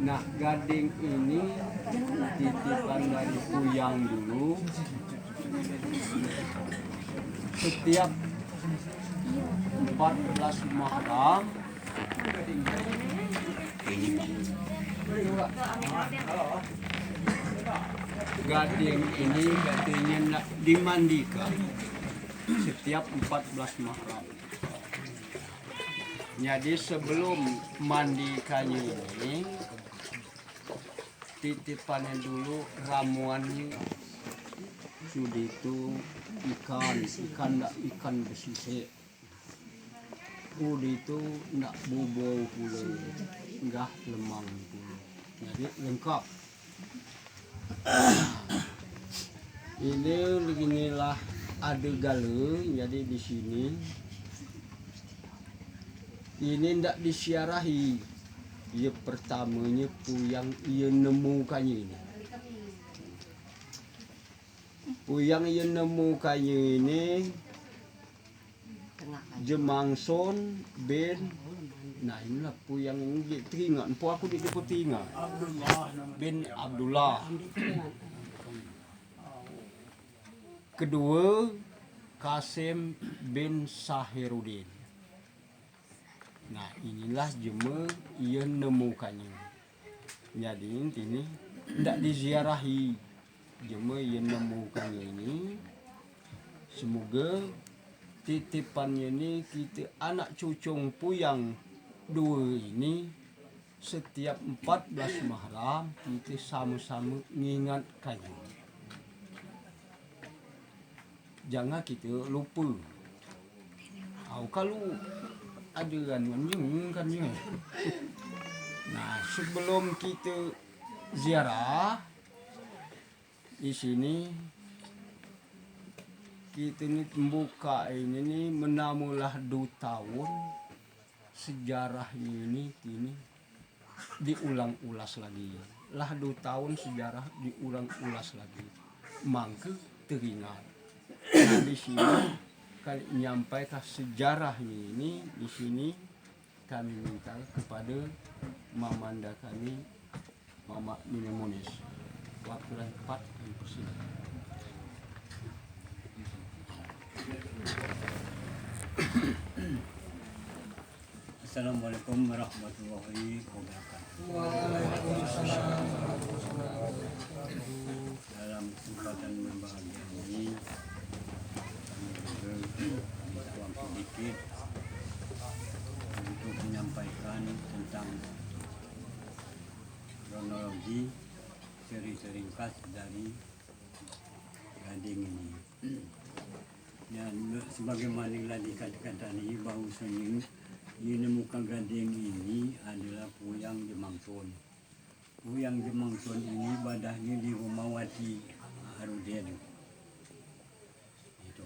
Nah, gading ini titipan dari Puyang dulu. Setiap 14 Muharram gading ini gadingnya nak dimandikan setiap 14 Muharram. Jadi sebelum mandikannya ini titipannya dulu ramuannya sudah itu ikan besisik. Udah itu ndak bubau pula, enggak lemang pula. Jadi lengkap. Ini beginilah ada gala, jadi di sini ini ndak disiarahi. Ya pertamanya Puyang ia nemukannya ini. Puyang ia nemukannya ini Jemangson bin, nah inilah Puyang yang teringat, empu aku disebut ingat bin Abdullah. Kedua Kasim bin Sahiruddin. Nah inilah jema ia nemukannya. Jadi ini tidak diziarahi, jema ia nemukannya ini. Semoga titipannya ini kita anak cucung Puyang dua ini setiap 14 Muharram kita sama-sama mengingatkannya. Jangan kita lupa. Kalau ada kan ya. Nah, sebelum kita ziarah di sini kita ni membuka ini menamulah 2 tahun sejarahnya ini diulang-ulas lagi. Lah 2 tahun sejarah diulang-ulas lagi. Mangke teringat. Nah, di sini kali menyampaikan sejarahnya ini di sini kami minta kepada Mamanda kami Mama Nina Munis. Waktu dan tempat kami persilakan. Assalamualaikum warahmatullahi wabarakatuh. Dalam kesempatan berbahagia ini kami minta waktu sedikit untuk menyampaikan tentang kronologi seri ringkas dari gading ini. Dan sebagaimana yang dikatakan tadi bahwasanya yang menemukan gading ini adalah Puyang Jemangson. Puyang Jemangson ini badahnya di Rumawati Harudin. Itu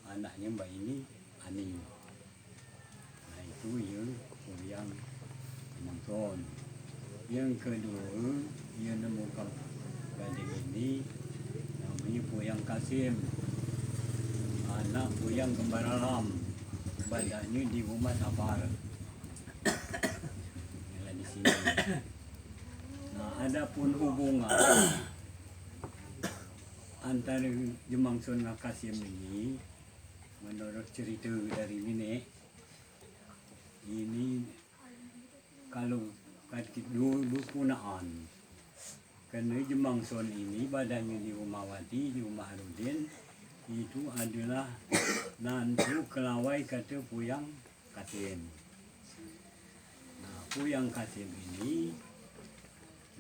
anaknya mbak ini Ani. Nah itu yang Puyang Jemangson. Yang kedua yang menemukan gading ini namanya Puyang Kasim, anak Puyang Kembar Alam. Badahnya di rumah Sabar. Yalah di sini. Nah, adapun hubungan antara Jemangson dan Kasim ini menurut cerita dari nenek ini kalau dua punaan. Kerana Jemangson ini badannya di Rumawati, di rumah Harudin, itu adalah nantu kelawai kata Puyang Kasim. Nah, Puyang Kasim ini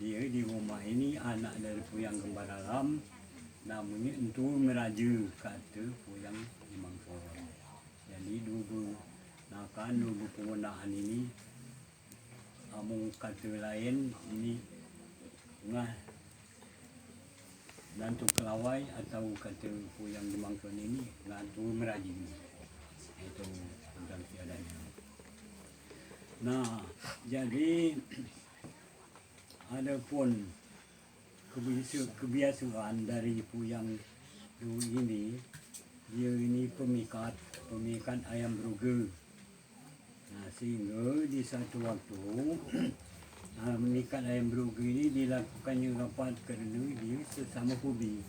dia di rumah ini anak dari Puyang Kembar Alam, namanya Entu Meraja kata Puyang Jemangson. Jadi dua penggunaan ini amung kata lain ini ngah nantu kelawai atau kata Puyang Jemangson ini nantu Meraji. Itu tentang tiadanya. Nah, jadi ada pun kebiasaan dari Puyang ini, dia ini pemikat ayam bruge. Nah, sehingga di satu waktu mengikat ayam berugu ini dilakukannya rapat kerana dia sesama hobi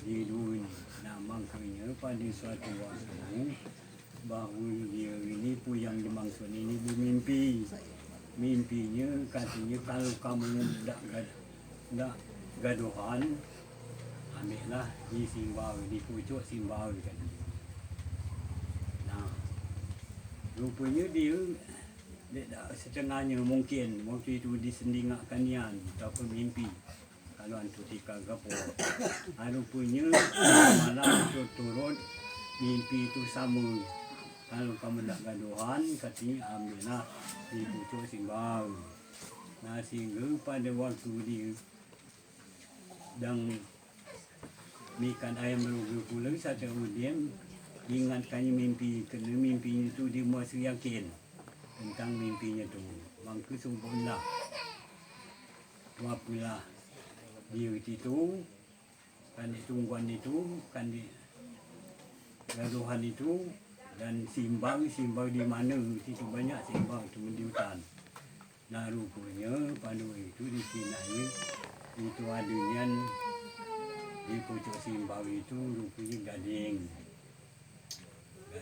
di dua ini. Nah, makanya pada suatu waktu bahawa dia ini Puyang Jemangsun ini bermimpi. Mimpinya katanya kalau kamu tak gaduhan, ambillah di simbau, di pucuk simbau katanya. Nah, rupanya dia setengahnya mungkin waktu itu disendingakkan nian ataupun mimpi kalau antu tika gapo. Rupanya malam turut mimpi itu sama. Kalau kamu tak gaduhan, katanya ambillah di pucuk simbau. Nah, sehingga pada waktu dia dan mikan ayam berugu pula satu kemudian ingatkannya mimpi, kerana mimpinya itu dia masih yakin tentang mimpinya tu. Maka subuhlah wapilah dia itu kan tungguan itu kan di gaduhan itu dan simbang di mana itu banyak simbang itu di hutan. Nah, rupanya pada itu di sini itu adanya di pucuk simbang itu rupanya gading.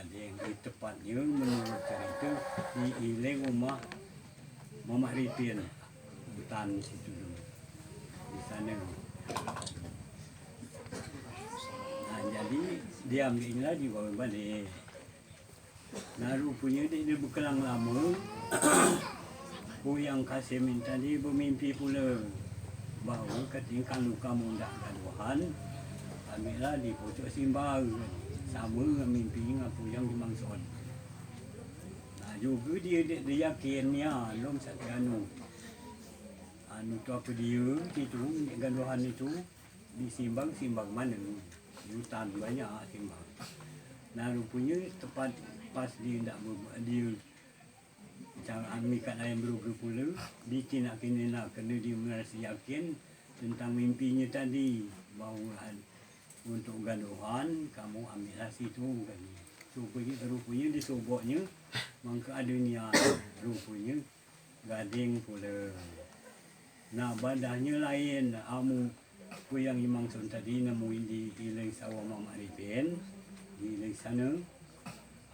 Di tepatnya menurut cerita di iling rumah Mamak Ripin, hutan situ dulu di sana. Nah, jadi dia ambillah dibawa balik. Nah, rupanya dia berkelang lama Puyang Kasim tadi bermimpi pula bahawa ketika kamu tak gaduhan, ambillah di pucuk simbau. Sama dengan mimpi dengan Puyang Jemangsun. Nah, juga dia yakinnya belum satu anu tu apa dia itu gaduhan itu disimbang mana di hutan banyak simbang. Nah, rupanya tepat pas dia tak dia cara amikan ayam berugu pula bikin nak kena nak kerana dia merasa yakin tentang mimpinya tadi bahawa untuk gaduhan kamu ambillah situ kan. Rupanya disoboknya maka ada niat rupanya gading pula. Nah, badahnya lain amu Puyang Jemangsun tadi nemuin di ilang sawah Mamak Ripin di ilang sana.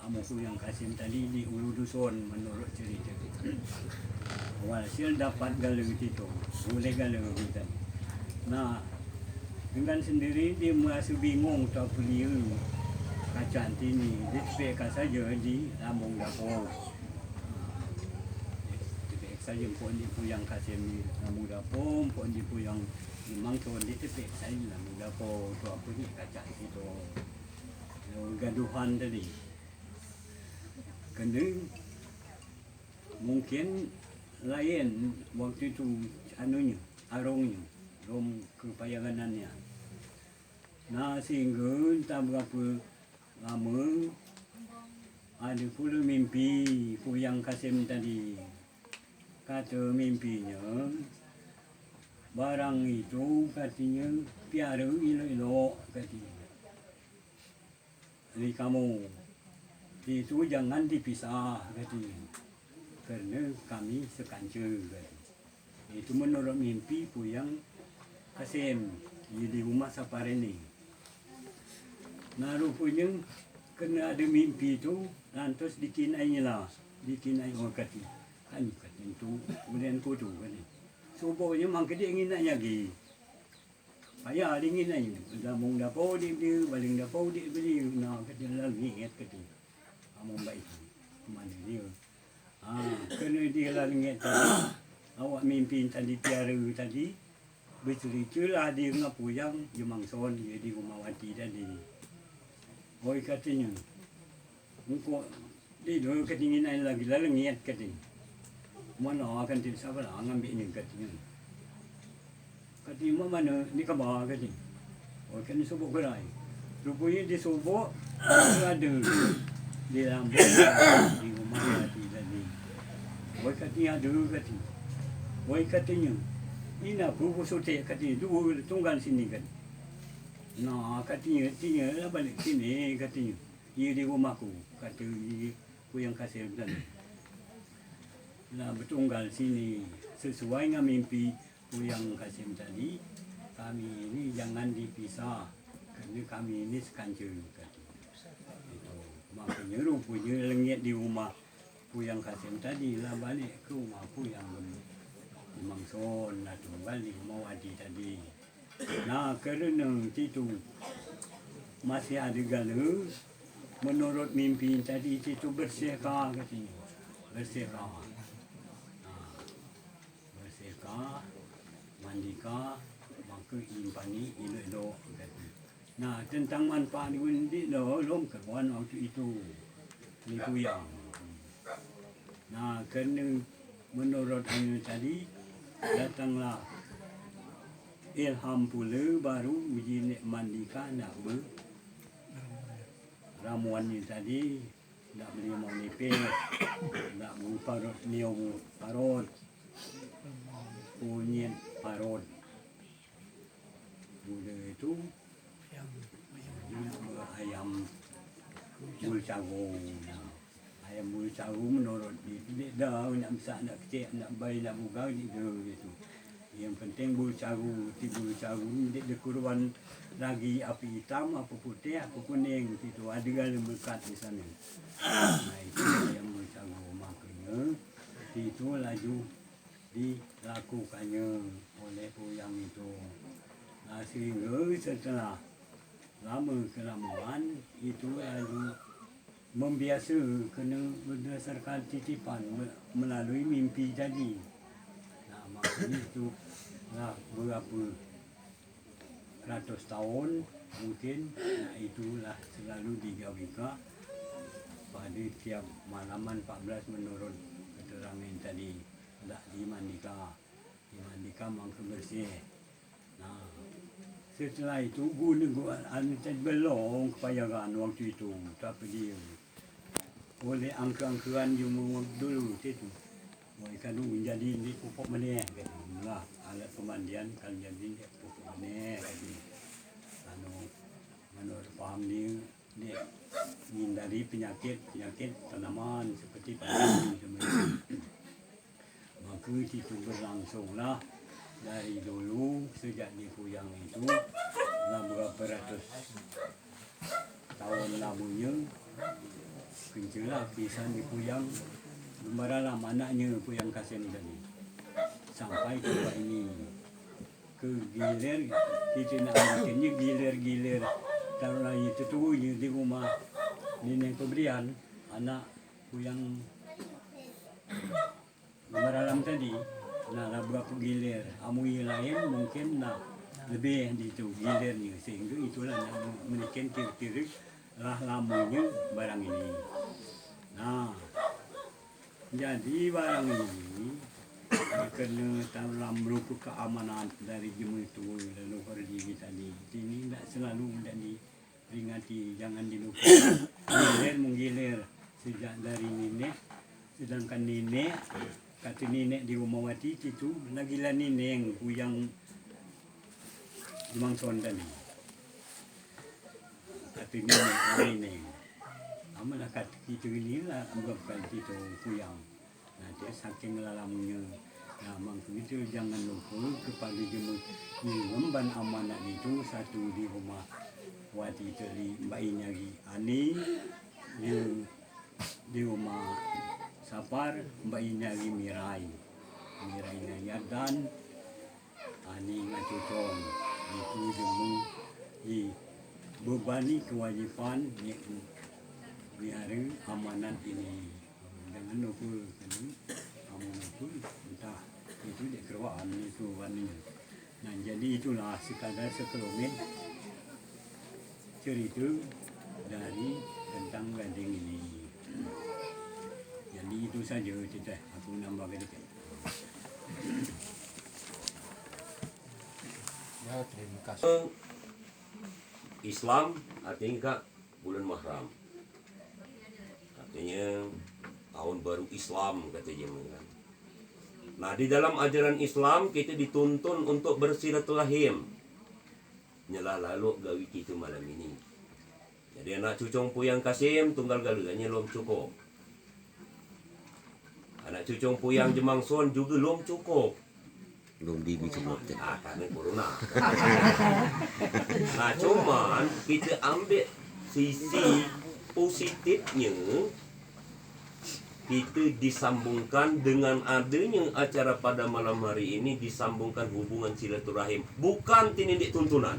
Amu Puyang Kasim tadi di ulu dusun menurut cerita. Walhasil dapat galau itu, boleh galau kita. Nah, dengan sendiri dia merasa bingung tak pelia kacang ini. Dia tepekkan saja di lambung dapur. Tepek saja pun di Puyang Kasim di lambung dapur, pun di Puyang Jemangsun dia tepek saja di lambung dapur. Tu apa ni kacang itu. Gaduhan tadi. Kena mungkin lain waktu itu anunya, arungnya, rom kepayanganannya. Nah, sehingga tak berapa lama ada pula mimpi Puyang Kasim tadi. Kata mimpinya barang itu katanya piara elok-elok katanya. Jadi kamu itu jangan dipisah katanya. Kerana kami sekanca katanya. Itu menurut mimpi Puyang Kasim di rumah Sapareni. Nah, rupanya kena ada mimpi itu lantas dikinainya lah. Dikinai orang kata. Kan kata itu kemudian kudu kan. Subuhnya mangka dia ingin nak lagi. Payah dia ingin nak. Lambung dapur dia beli, baling dapur dia beli. Nah, kata lagi ingat kata. Kamu baik. Mana dia? Kena dia lah ingat tadi. Awak mimpi tadi tiara tadi. Berceritalah dia dengan Puyang Jemangsun dia di rumah Wati tadi. Oi katanya. Engkau dia dua ketinggian lagi lalu ingat katanya. Mana akan tidak sabar ngambilnya katanya. Katanya mana ni kabar katanya. Oh, kena subuk gerai. Rupanya dia subuk ada di lambung di rumah Wati tadi. Oi katanya ada katanya. Oi katanya. Ini apa sotek katanya dua tunggal sini kan. Nah, katanya lah balik sini katanya. Ia di rumahku kata Puyang Kasim tadi. Lah bertunggal sini sesuai dengan mimpi Puyang Kasim tadi, kami ini jangan dipisah kerana kami ini sekancil itu. Makanya rupanya lengit di rumah Puyang Kasim tadi lah balik ke rumah Puyang di Mangson lah tunggal di rumah Wadi tadi. Nah kerana itu masih ada gala, menurut mimpi tadi itu bersihkah katanya, bersihkah. Bersihkah, mandikah, maka impani elok-elok kata. Nah, tentang manfaat gundi belum keruan waktu itu. Ni Puyang. Nah, kerana menurut anu tadi datanglah ilham pula baru uji nek mandikah nak ramuan ni tadi nak beli mau nipis, nak parut niung parut. Kunyit parut Buddha itu ayam bulu cagung. Ayam bulu cagung menurut dia dah nak besar nak kecil nak bayi nak bugar dia gitu. Yang penting bulu cagung, bulu cagung dia kurban lagi api hitam, apa putih, apa kuning itu ada gala berkat di sana. Nah itu ayam bulu cagung makanya itu laju dilakukannya oleh Puyang itu. Nah, sehingga setelah lama kelamaan itu lalu membiasa kena berdasarkan titipan melalui mimpi tadi. Nah, makanya itu lah berapa ratus tahun mungkin, nah itulah selalu digawikan pada tiap malaman 14 menurut keterangan tadi. Tak dimandika mangsa bersih. Nah, setelah itu guna belum kepayagan waktu itu, tapi dia oleh angka-angkaan yang dulu itu, mereka dulu jadi di pupuk meneh, lah alat pemandian kan jadi pupuk meneh, menurut paham dia menghindari penyakit tanaman seperti padi semuanya. Maka itu berlangsunglah dari dulu sejak di Puyang itu lah berapa ratus tahun lamanya kencelah kisah di Puyang gemaralah anaknya Puyang Kasim tadi sampai ke ini ke gilir kita nak bikinnya gilir taruhlah itu tu di rumah nenek pemberian anak Puyang Meralam tadi, nah berapa gilir, amui lain mungkin nak lebih di itu gilirnya sehingga itulah yang menekan kira-kira lah lamanya barang ini. Nah, jadi barang ini kerana dalam merupakan keamanan dari jemaah itu lalu berdiri tadi, ini tidak selalu tidak diperingati, jangan dilupakan. Gilir menggilir sejak dari nenek, sedangkan nenek kata nenek di rumah Wati itu lagi lah nenek yang di Mangson tadi. Kata nenek. Amalah kata kita ini lah bukan itu Puyang. Nah dia saking lalamnya. Nah makanya itu jangan lupa kepada jemaah mengemban amanat itu satu di rumah Wati tadi Mbak Inyagi Ani di rumah Sapar Mbak Inyagi Mirai Yardan Ani Ngacucong itu jemu di bebani kewajiban biara amanat ini. Jangan lupa amanat itu entah itu di kerwaan itu warnanya. Nah jadi itulah sekadar sekelumit cerita dari tentang gading ini. Jadi itu saja cerita aku nambah sedikit. Ya, terima kasih. Islam artinya bulan Muharram. Artinya tahun baru Islam katanya. Nah, di dalam ajaran Islam kita dituntun untuk bersilaturahim. Nyalah lalu gawi kita malam ini. Jadi anak cucung Puyang Kasim tunggal galanya belum cukup. Anak cucung Puyang Jemangson juga belum cukup. Belum disebut. Karena corona. Nah, cuman kita ambil sisi positifnya, kita disambungkan dengan adanya acara pada malam hari ini, disambungkan hubungan silaturahim, bukan tindik tuntunan.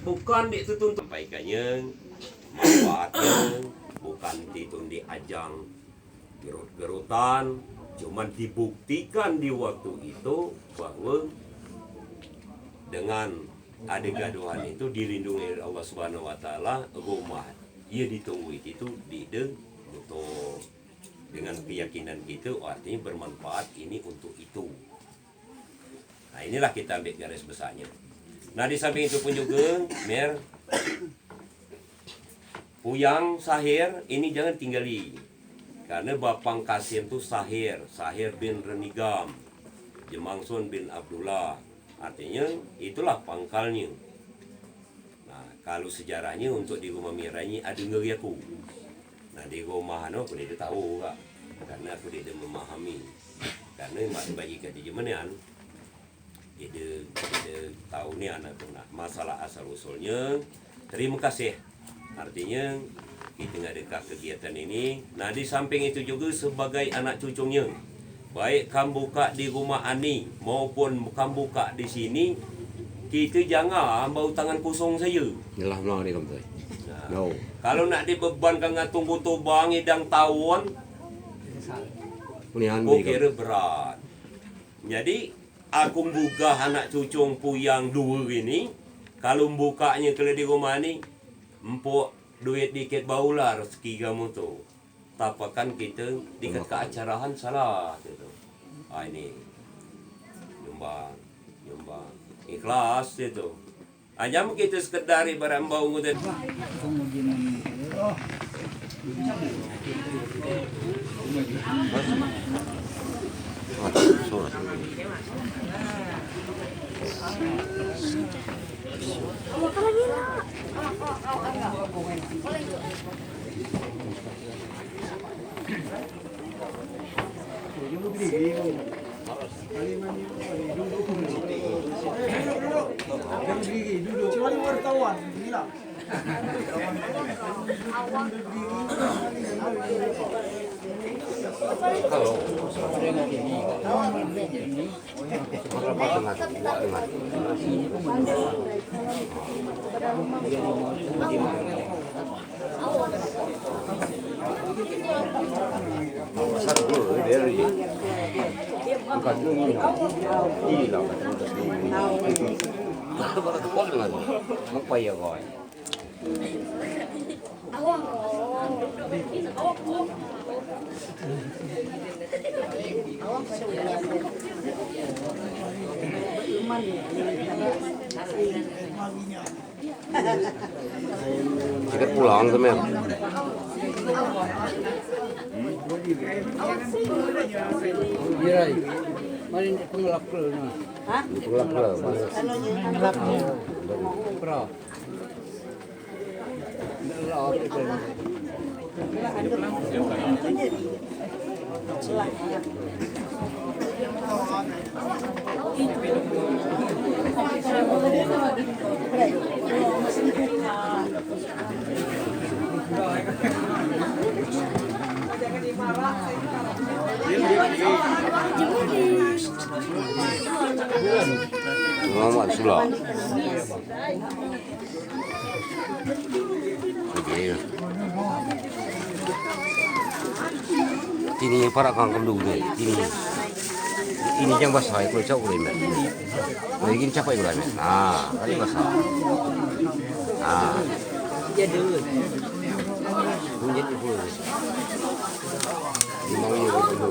Bukan dituntut sampaikannya, manfaatnya bukan ditundi ajang gerut-gerutan, cuman dibuktikan di waktu itu bahwa dengan ada gaduhan itu dilindungi oleh Allah Subhanahu wa taala, rumah ia ditunggu itu betul dengan keyakinan kita, artinya bermanfaat ini untuk itu. Nah, inilah kita ambil garis besarnya. Nah, di samping itu pun juga, Mer, Puyang Sahir ini jangan tinggali. Karena Bapang Kasim itu Sahir bin Renigam, Jemangson bin Abdullah. Artinya itulah pangkalnya. Nah, kalau sejarahnya untuk di rumah Miranya ada ngeri aku. Nah, di rumah aku tidak tahu enggak. Karena aku tidak memahami. Karena mak bagi kata jemanan dia tahu ni anak tu nak masalah asal usulnya. Terima kasih. Artinya kita ngadakan kegiatan ini. Nah, di samping itu juga sebagai anak cucunya, baik kamu buka di rumah Ani maupun kamu buka di sini, kita jangan bau tangan kosong saja. Yalah no ni kamu. Nah, No. kalau nak dibebankan dengan tunggu tubang hidang tahun, Unihan aku kira berat. Jadi aku gugah anak cucung Puyang dua ini, kalau bukanya kalau di rumah ni, empuk duit dikit baulah rezeki kamu tu. Tapakan kita dikat keacarahan salah gitu. Ini nyumbang ikhlas itu. Hanya kita sekedar ibarat bau ngudet. Surat. Kecuali wartawan, gila. Satu dari bukan ini lah. Itu baru tu pun lagi. Mak payah kau. Kita pulang tu Mel. Jirai. Mari pengelap ke na. Ha? Pulang lah. Pengelap ni. Pro. Ngelap itu. Muhammad Sulah. Okey. Ini para kang dulu ni. Ini yang basah itu cak boleh men. Lagi capai boleh men. Nah, tadi basah. Ah. Jadi Menjadi boleh. Ini mau ini dulu.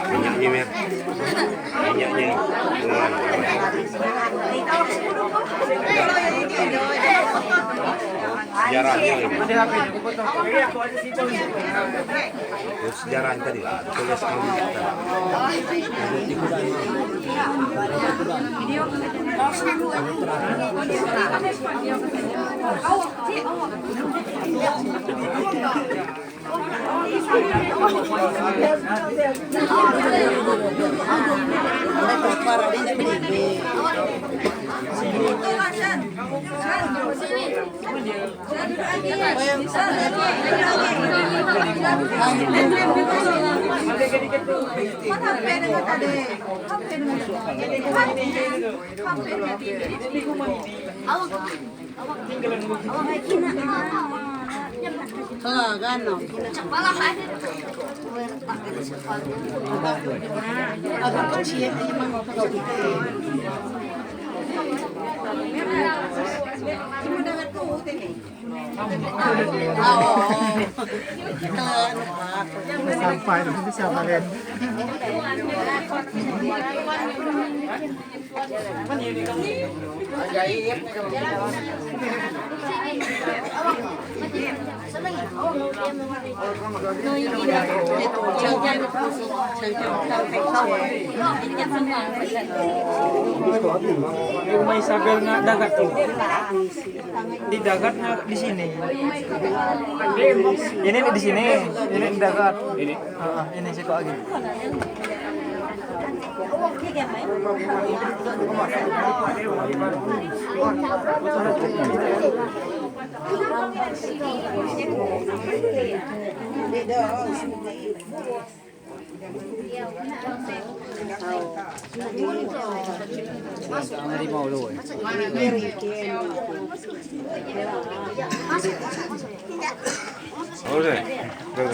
Minyaknya mer. Minyaknya. Sejarahnya. Terus sejarah tadi lah. Tulis kamu. Sampai bisa balen. May sagal nga dagat tuh. Di dagat nga di sini. Ini di sini. Ini di dagat. Ini sih kok lagi. Harimau loh. Oke.